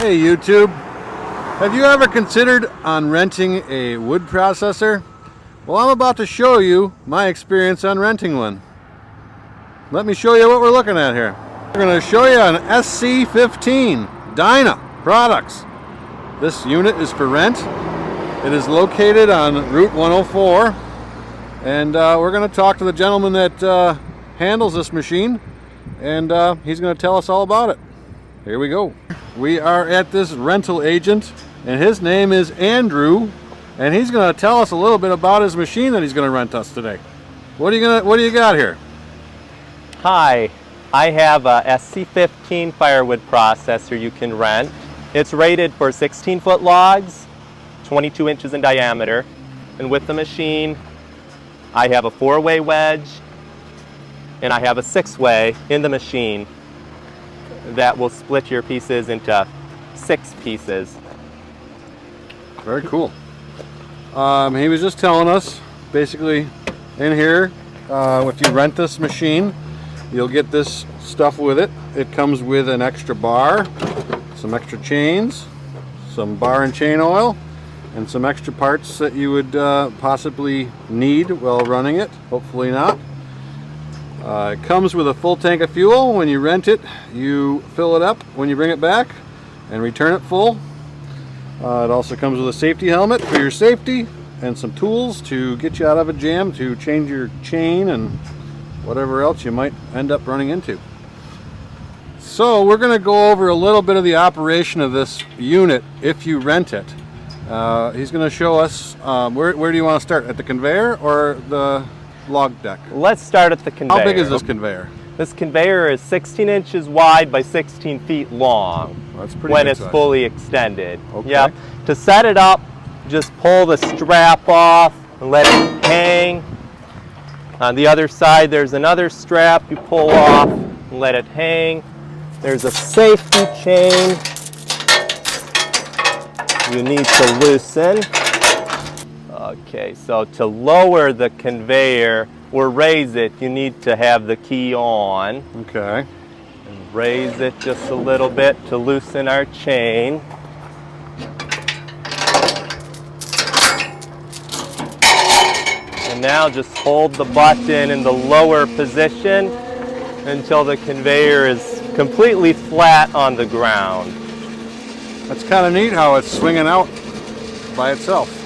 Hey YouTube, have you ever considered on renting a wood processor? Well, I'm about to show you my experience on renting one. Let me show you what we're looking at here. We're going to show you an SC-15 DYNA Products. This unit is for rent. It is located on Route 104, and we're going to talk to the gentleman that handles this machine, and he's going to tell us all about it. Here we go. We are at this rental agent, and his name is Andrew, and he's going to tell us a little bit about his machine that he's going to rent us today. What do you got here? Hi, I have a SC-15 Firewood processor you can rent. It's rated for 16-foot logs, 22 inches in diameter, and with the machine I have a 4-way wedge and I have a 6-way in the machine that will split your pieces into 6 pieces. Very cool. He was just telling us, basically, in here, if you rent this machine, you'll get this stuff with it. It comes with an extra bar, some extra chains, some bar and chain oil, and some extra parts that you would possibly need while running it. Hopefully not. It comes with a full tank of fuel. When you rent it, you fill it up when you bring it back and return it full. It also comes with a safety helmet for your safety and some tools to get you out of a jam, to change your chain and whatever else you might end up running into. So we're going to go over a little bit of the operation of this unit if you rent it. He's going to show us, where do you want to start? At the conveyor or the log deck? Let's start at the conveyor. How big is this conveyor? This conveyor is 16 inches wide by 16 feet long. Well, that's pretty when good it's size. Fully extended. Okay. Yep. To set it up, just pull the strap off and let it hang. On the other side there's another strap you pull off and let it hang. There's a safety chain you need to loosen. Okay, so to lower the conveyor or raise it, you need to have the key on. Okay. And raise it just a little bit to loosen our chain. And now just hold the button in the lower position until the conveyor is completely flat on the ground. That's kind of neat how it's swinging out by itself.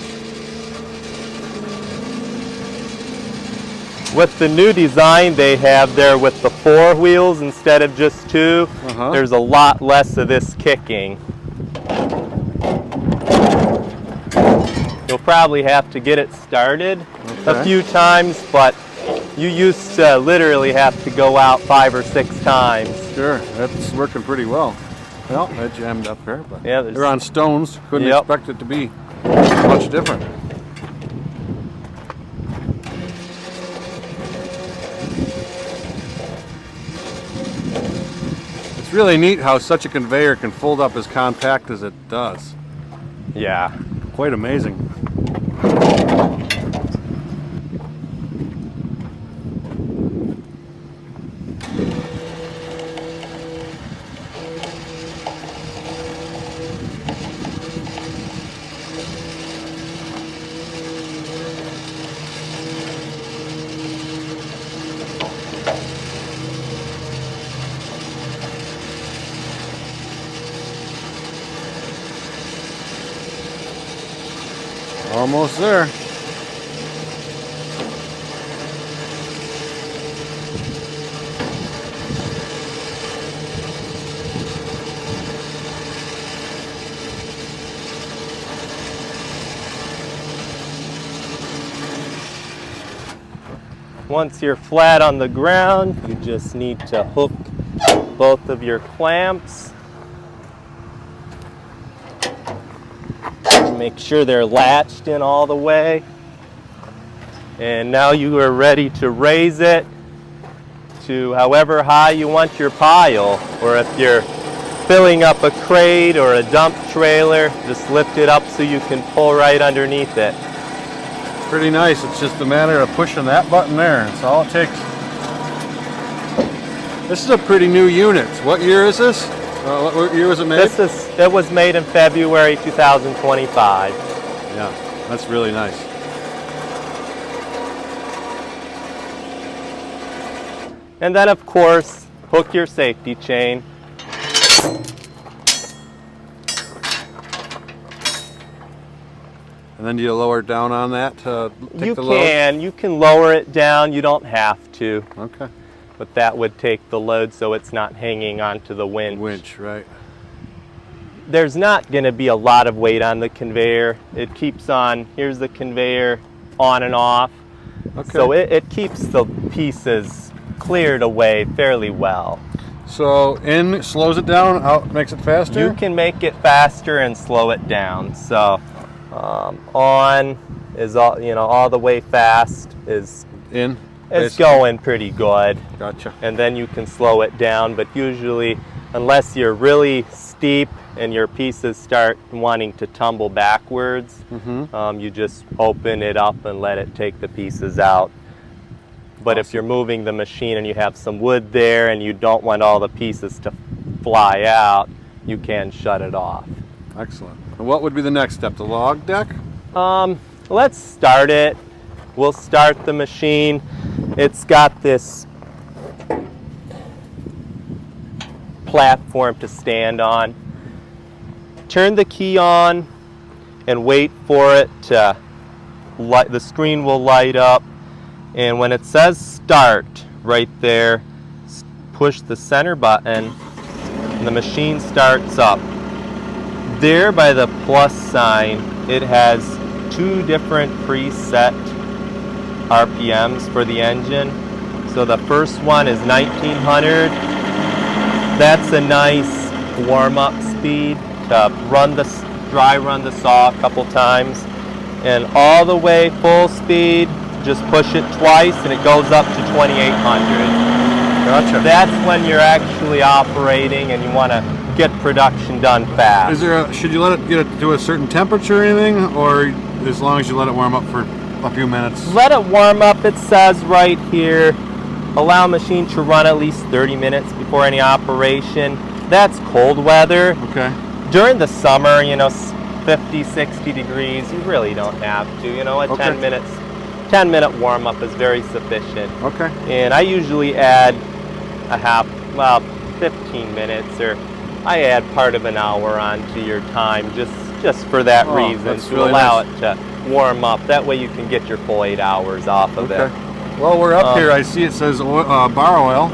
With the new design they have there with the 4 wheels instead of just 2, there's a lot less of this kicking. You'll probably have to get it started a few times, but you used to literally have to go out 5 or 6 times. Sure, that's working pretty well. Well, that jammed up here, but yeah, they're on stones. Couldn't expect it to be much different. It's really neat how such a conveyor can fold up as compact as it does. Yeah. Quite amazing. Almost there. Once you're flat on the ground, you just need to hook both of your clamps. Make sure they're latched in all the way. And now you are ready to raise it to however high you want your pile. Or if you're filling up a crate or a dump trailer, just lift it up so you can pull right underneath it. Pretty nice. It's just a matter of pushing that button there. That's all it takes. This is a pretty new unit. What year is this? What year was it made? It was made in February 2025. Yeah, that's really nice. And then of course, hook your safety chain. And then do you lower it down on that to take the load? You can lower it down, you don't have to. Okay. But that would take the load so it's not hanging onto the winch. Winch, right. There's not going to be a lot of weight on the conveyor. It keeps on, here's the conveyor, on and off. Okay. So it keeps the pieces cleared away fairly well. So in slows it down, out makes it faster? You can make it faster and slow it down. So on is all the way fast is in. It's going pretty good. Gotcha. And then you can slow it down, but usually unless you're really steep and your pieces start wanting to tumble backwards, you just open it up and let it take the pieces out. But if you're moving the machine and you have some wood there and you don't want all the pieces to fly out, you can shut it off. Excellent. And what would be the next step? The log deck? Let's start it. We'll start the machine. It's got this platform to stand on. Turn the key on and wait for it to light. The screen will light up, and when it says start right there, push the center button and the machine starts up. There by the plus sign, it has 2 different preset RPMs for the engine. So the first one is 1900. That's a nice warm-up speed to dry run the saw a couple times. And all the way full speed, just push it twice and it goes up to 2800. Gotcha. That's when you're actually operating and you want to get production done fast. Is there should you let it get it to a certain temperature or anything, or as long as you let it warm up for a few minutes? Let it warm up. It says right here, allow machine to run at least 30 minutes before any operation. That's cold weather. Okay. During the summer, 50, 60 degrees, you really don't have to. A 10-minute warm up is very sufficient. Okay. And I usually add 15 minutes, or I add part of an hour onto your time just for that reason, to really allow nice. it to warm up. That way you can get your full 8 hours off of it. Well, we're up here. I see it says bar oil.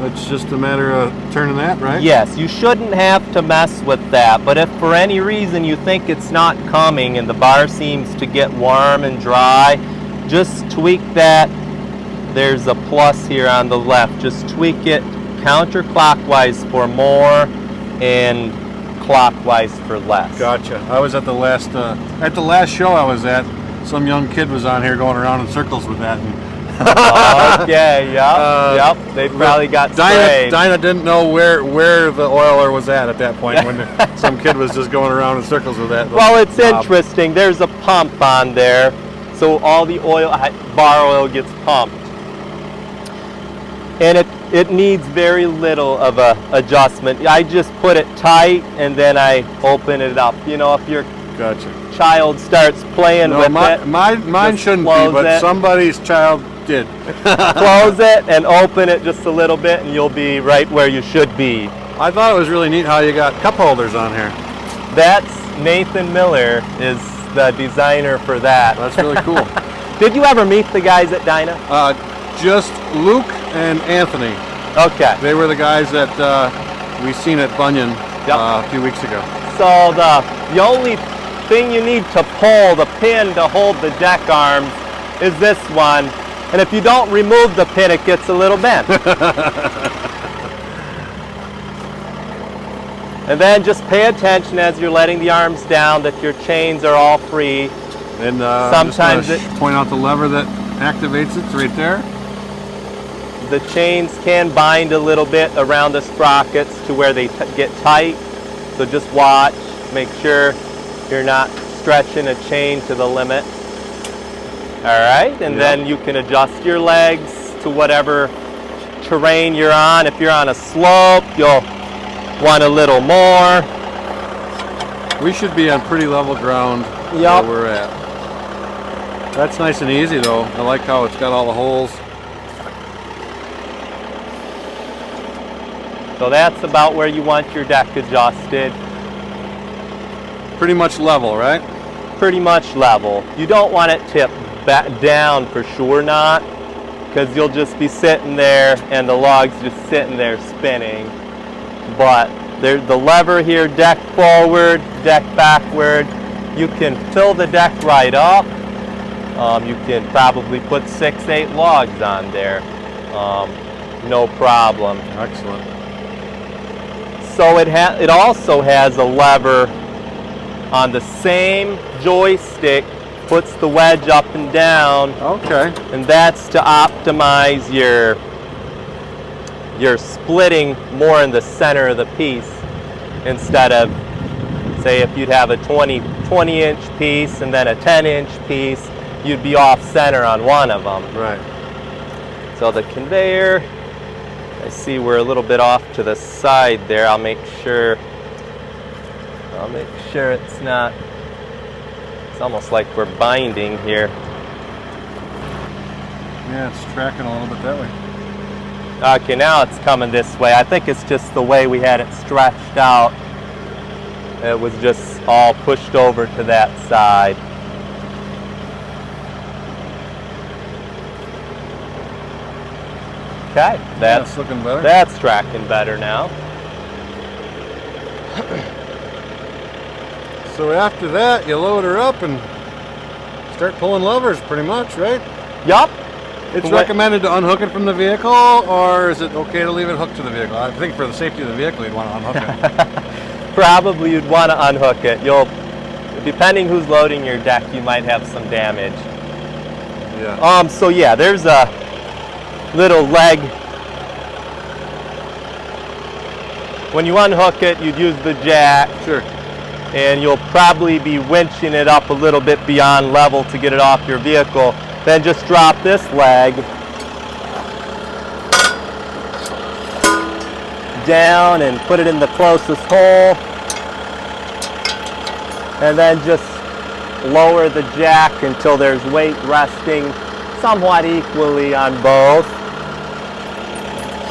It's just a matter of turning that, right? Yes, you shouldn't have to mess with that, but if for any reason you think it's not coming and the bar seems to get warm and dry, just tweak that. There's a plus here on the left. Just tweak it counterclockwise for more and clockwise for less. Gotcha. I was at the last show I was at. Some young kid was on here going around in circles with that. Okay, yep. They probably got sprayed. DYNA didn't know where the oiler was at that point when some kid was just going around in circles with that. Well, it's interesting. There's a pump on there, so all the bar oil gets pumped. And it needs very little of a adjustment. I just put it tight and then I open it up. If your child starts playing with it, mine shouldn't be, but somebody's child did. Close it and open it just a little bit and you'll be right where you should be. I thought it was really neat how you got cup holders on here. That's Nathan Miller is the designer for that. That's really cool. Did you ever meet the guys at DYNA? Just Luke and Anthony. Okay. They were the guys that we seen at Bunyan a few weeks ago. So the only thing you need to pull, the pin to hold the deck arms, is this one. And if you don't remove the pin, it gets a little bent. And then just pay attention as you're letting the arms down that your chains are all free. And sometimes point out the lever that activates it. It's right there. The chains can bind a little bit around the sprockets to where they get tight. So just watch, make sure you're not stretching a chain to the limit. All right, and then you can adjust your legs to whatever terrain you're on. If you're on a slope, you'll want a little more. We should be on pretty level ground Yup. where we're at. That's nice and easy though. I like how it's got all the holes. So that's about where you want your deck adjusted. Pretty much level, right? Pretty much level. You don't want it tipped back down, for sure not, because you'll just be sitting there and the log's just sitting there spinning. But there's the lever here, deck forward, deck backward. You can fill the deck right up. You can probably put 6-8 logs on there. No problem. Excellent. So it also has a lever on the same joystick, puts the wedge up and down. Okay. And that's to optimize your splitting more in the center of the piece, instead of, say, if you'd have a 20-inch piece and then a 10-inch piece, you'd be off center on one of them. Right. So the conveyor, I see we're a little bit off to the side there. I'll make sure it's not, it's almost like we're binding here. Yeah, it's tracking a little bit that way. Okay, now it's coming this way. I think it's just the way we had it stretched out. It was just all pushed over to that side. Okay, That's looking better. That's tracking better now. So after that, you load her up and start pulling levers pretty much, right? Yup. It's recommended to unhook it from the vehicle, or is it okay to leave it hooked to the vehicle? I think for the safety of the vehicle, you'd want to unhook it. Probably you'd want to unhook it. Depending who's loading your deck, you might have some damage. Yeah. So yeah, there's a little leg. When you unhook it, you'd use the jack. Sure. And you'll probably be winching it up a little bit beyond level to get it off your vehicle. Then just drop this leg down and put it in the closest hole. And then just lower the jack until there's weight resting somewhat equally on both.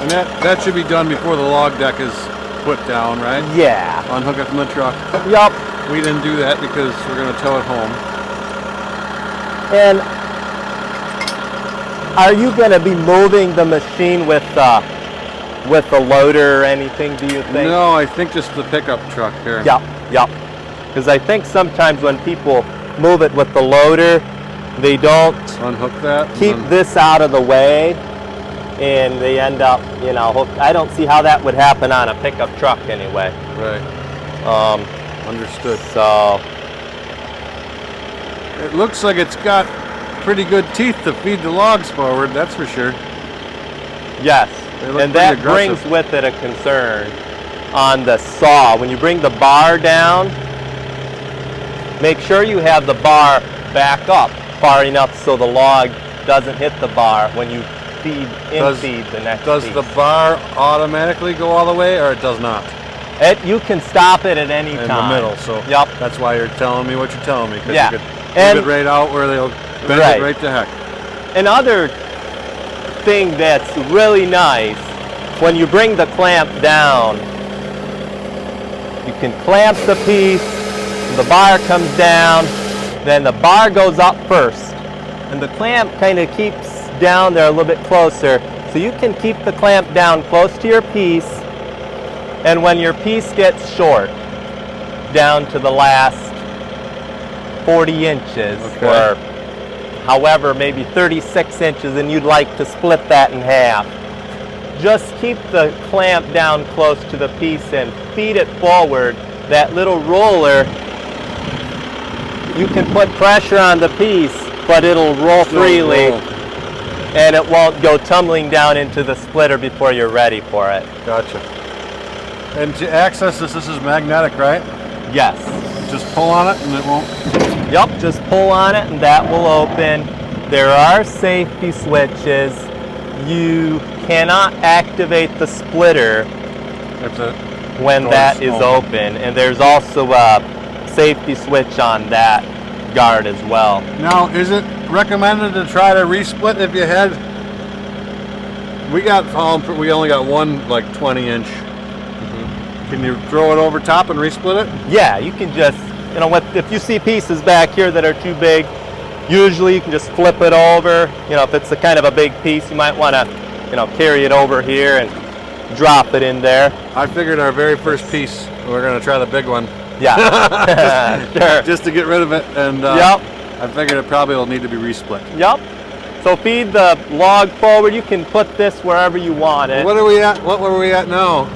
And that should be done before the log deck is put down, right? Yeah. Unhook it from the truck. Yup. We didn't do that because we're going to tow it home. And are you going to be moving the machine with the loader or anything, do you think? No, I think just the pickup truck here. Yup, yup. Because I think sometimes when people move it with the loader, they don't Unhook that. keep this out of the way, and they end up, hooked. I don't see how that would happen on a pickup truck anyway. Right. Understood. So it looks like it's got pretty good teeth to feed the logs forward, that's for sure. yes, They look and pretty that aggressive. brings with it a concern on the saw. When you bring the bar down, make sure you have the bar back up far enough so the log doesn't hit the bar when you feed the next Does piece. the bar automatically go all the way, or it does not? You can stop it at any In time. the middle, so Yep. that's why you're telling me what you're telling me, because Yeah. you could And- move it right out where they'll bend Right. it right to heck. Another thing that's really nice, when you bring the clamp down, you can clamp the piece, the bar comes down, then the bar goes up first, and the clamp kind of keeps down there a little bit closer, so you can keep the clamp down close to your piece, and when your piece gets short, down to the last 40 inches, Okay. or however, maybe 36 inches, and you'd like to split that in half, just keep the clamp down close to the piece and feed it forward. That little roller, you can put pressure on the piece, but it'll roll freely, and it won't go tumbling down into the splitter before you're ready for it. Gotcha. And to access this is magnetic, right? Yes. Just pull on it and it won't. Yep, just pull on it and that will open. There are safety switches. You cannot activate the splitter when that is open, and there's also a safety switch on that guard as well. Now, is it recommended to try to resplit if you had? We only got one like 20-inch. Can you throw it over top and resplit it? Yeah, you can just, you know, if you see pieces back here that are too big, usually you can just flip it over. You know, if it's a kind of a big piece, you might want to, you know, carry it over here and drop it in there. I figured our very first piece, we're going to try the big one. Yeah, sure. Just to get rid of it, and yep. I figured it probably will need to be resplit. Yep. So feed the log forward. You can put this wherever you want it. What are we at? What were we at now?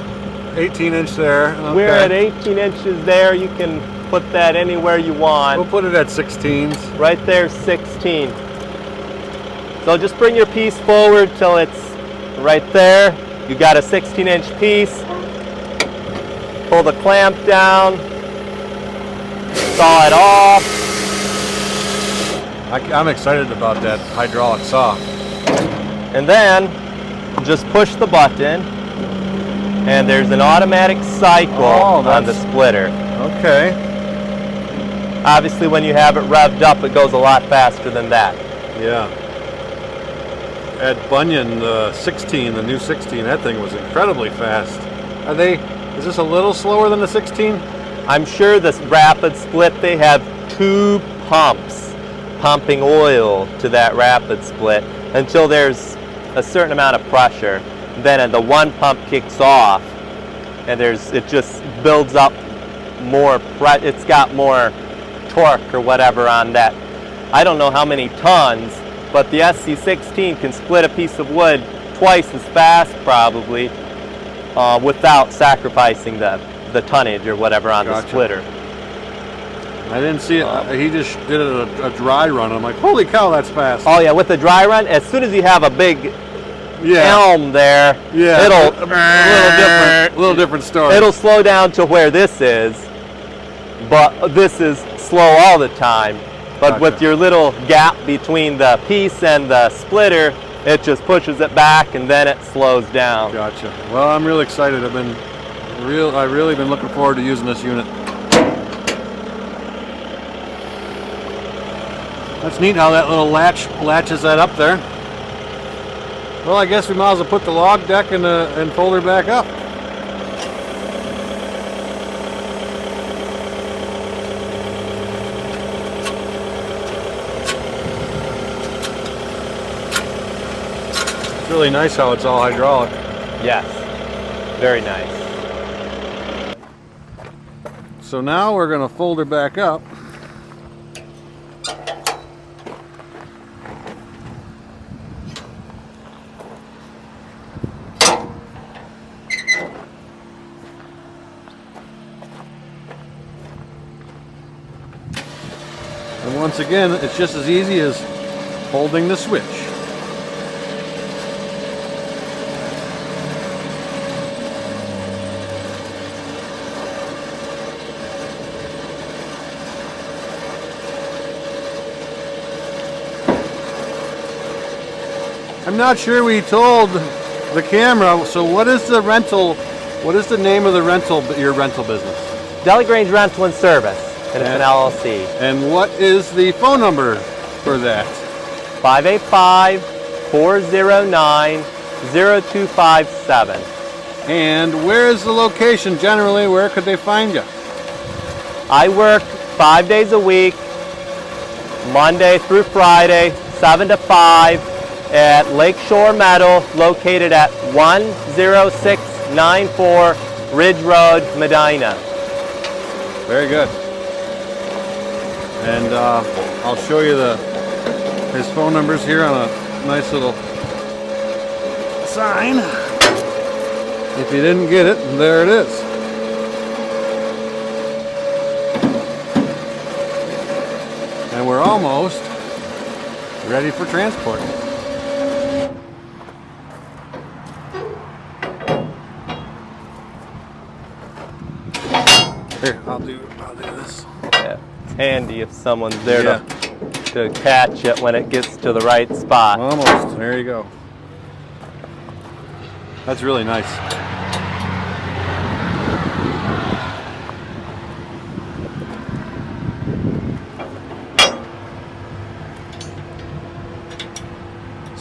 18-inch there. Okay. We're at 18 inches there. You can put that anywhere you want. We'll put it at 16s. Right there, 16. So just bring your piece forward till it's right there. You got a 16-inch piece. Pull the clamp down. Saw it off. I'm excited about that hydraulic saw. And then just push the button, and there's an automatic cycle on the splitter. Okay. Obviously, when you have it revved up, it goes a lot faster than that. Yeah. At Bunyan, the 16, the new 16, that thing was incredibly fast. Is this a little slower than the 16? I'm sure this rapid split, they have 2 pumps pumping oil to that rapid split until there's a certain amount of pressure. Then the one pump kicks off, and it just builds up more it's got more torque or whatever on that. I don't know how many tons, but the SC-16 can split a piece of wood twice as fast probably without sacrificing the tonnage or whatever on the splitter. I didn't see it. He just did a dry run. I'm like, holy cow, that's fast. Oh yeah, with the dry run, as soon as you have a big elm there, it'll a little different story. It'll slow down to where this is, but this is slow all the time. But with your little gap between the piece and the splitter, it just pushes it back and then it slows down. Gotcha. Well, I'm really excited. I've really been looking forward to using this unit. That's neat how that little latches that up there. Well, I guess we might as well put the log deck and fold her back up. It's really nice how it's all hydraulic. Yes, very nice. So now we're going to fold her back up. And once again, it's just as easy as holding the switch. I'm not sure we told the camera, so what is the name of your rental business? DeLaGrange Rental and Service, and it's an LLC. And what is the phone number for that? 585-409-0257. And where is the location generally? Where could they find you? I work 5 days a week, Monday through Friday, 7 to 5. At Lakeshore Metal, located at 10694 Ridge Road, Medina. Very good. And I'll show you his phone numbers here on a nice little sign. If you didn't get it, there it is. And we're almost ready for transport. Here, I'll do this. Yeah, it's handy if someone's there to catch it when it gets to the right spot. Almost. There you go. That's really nice.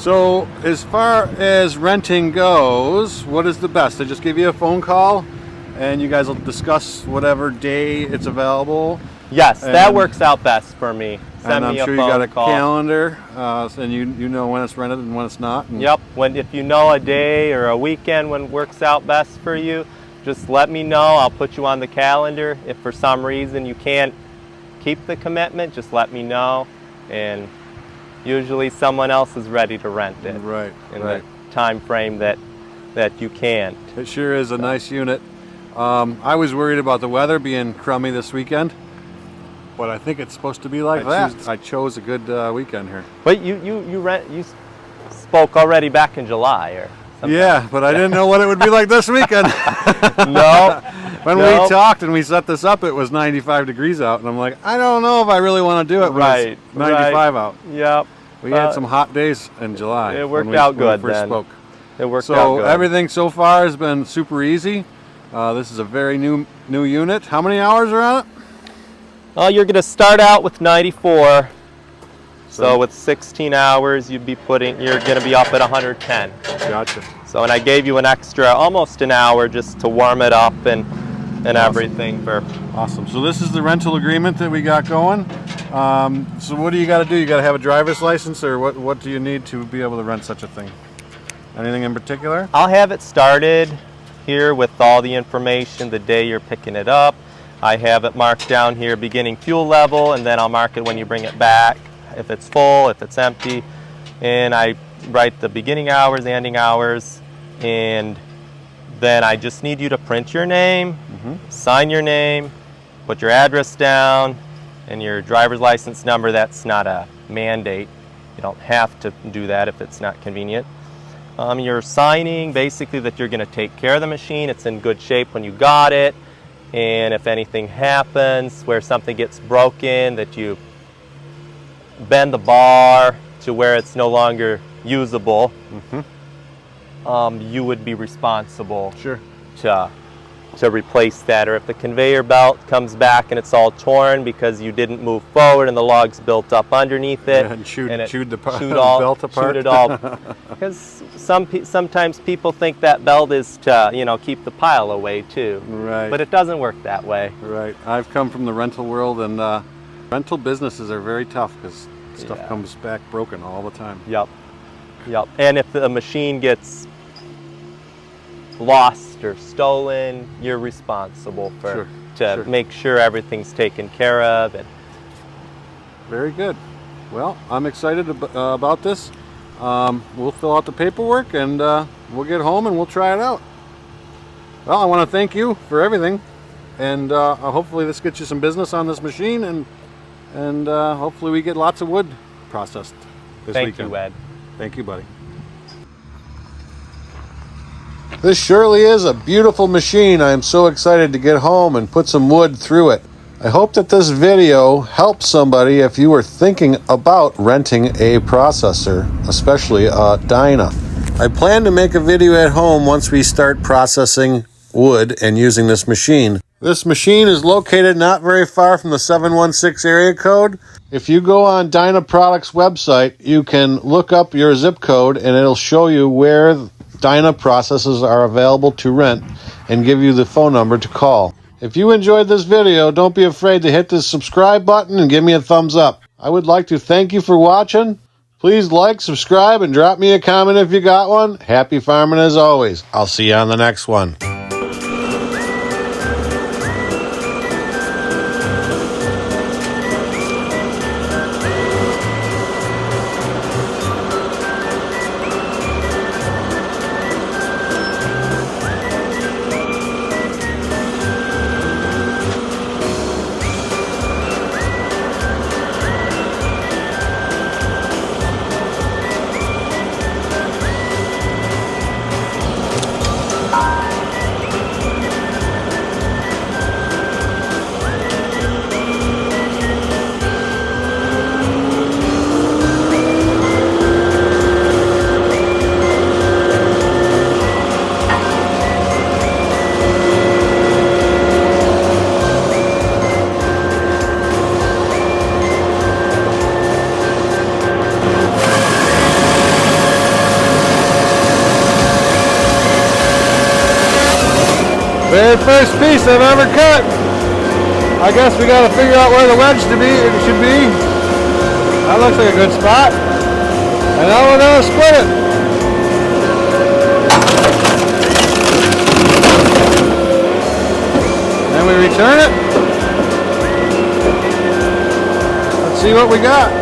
So as far as renting goes, what is the best? I just give you a phone call and you guys will discuss whatever day it's available. Yes, that works out best for me. Send and me I'm sure a you got phone a call. calendar, and you know when it's rented and when it's not. And Yep, if you know a day or a weekend when it works out best for you, just let me know. I'll put you on the calendar. If for some reason you can't keep the commitment, just let me know. And usually someone else is ready to rent it. Right, in right. the time frame that you can't. It sure is a nice unit. I was worried about the weather being crummy this weekend, but I think it's supposed to be like that. I chose a good weekend here. But you spoke already back in July or something. Yeah, but I didn't know what it would be like this weekend. No. When we talked and we set this up, it was 95 degrees out, and I'm like, I don't know if I really want to do it when it's 95 out. Yep. We had some hot days in July. It worked out good when we first then. spoke. It worked out So good. everything so far has been super easy. This is a very new unit. How many hours are on it? Well, you're going to start out with 94. So with 16 hours, you're going to be up at 110. Gotcha. So, and I gave you an extra, almost an hour just to warm it up and everything. Awesome. So this is the rental agreement that we got going. So what do you got to do? You got to have a driver's license, or what do you need to be able to rent such a thing? Anything in particular? I'll have it started here with all the information the day you're picking it up. I have it marked down here, beginning fuel level, and then I'll mark it when you bring it back, if it's full, if it's empty. And I write the beginning hours, the ending hours, and then I just need you to print your name, sign your name, put your address down, and your driver's license number. That's not a mandate. You don't have to do that if it's not convenient. You're signing basically that you're going to take care of the machine. It's in good shape when you got it. And if anything happens where something gets broken, that you bend the bar to where it's no longer usable, you would be responsible to replace that. Or if the conveyor belt comes back and it's all torn because you didn't move forward and the logs built up underneath it, and chewed the belt apart. Chewed it all. Because sometimes people think that belt is to keep the pile away too. Right. But it doesn't work that way. Right. I've come from the rental world, and rental businesses are very tough because stuff comes back broken all the time. Yep. And if the machine gets lost or stolen, you're responsible to make sure everything's taken care of. And very good. Well, I'm excited about this. We'll fill out the paperwork and we'll get home and we'll try it out. Well, I want to thank you for everything, and hopefully this gets you some business on this machine, and hopefully we get lots of wood processed this weekend. Thank you, Ed. Thank you, buddy. This surely is a beautiful machine. I am so excited to get home and put some wood through it. I hope that this video helps somebody if you were thinking about renting a processor, especially a DYNA. I plan to make a video at home once we start processing wood and using this machine. This machine is located not very far from the 716 area code. If you go on DYNA Products website, you can look up your zip code and it'll show you where DYNA processors are available to rent and give you the phone number to call. If you enjoyed this video, don't be afraid to hit the subscribe button and give me a thumbs up. I would like to thank you for watching. Please like, subscribe, and drop me a comment if you got one. Happy farming as always. I'll see you on the next one. Very first piece I've ever cut. I guess we got to figure out where the wedge should be. That looks like a good spot. And now we're going to split it. Then we return it. Let's see what we got.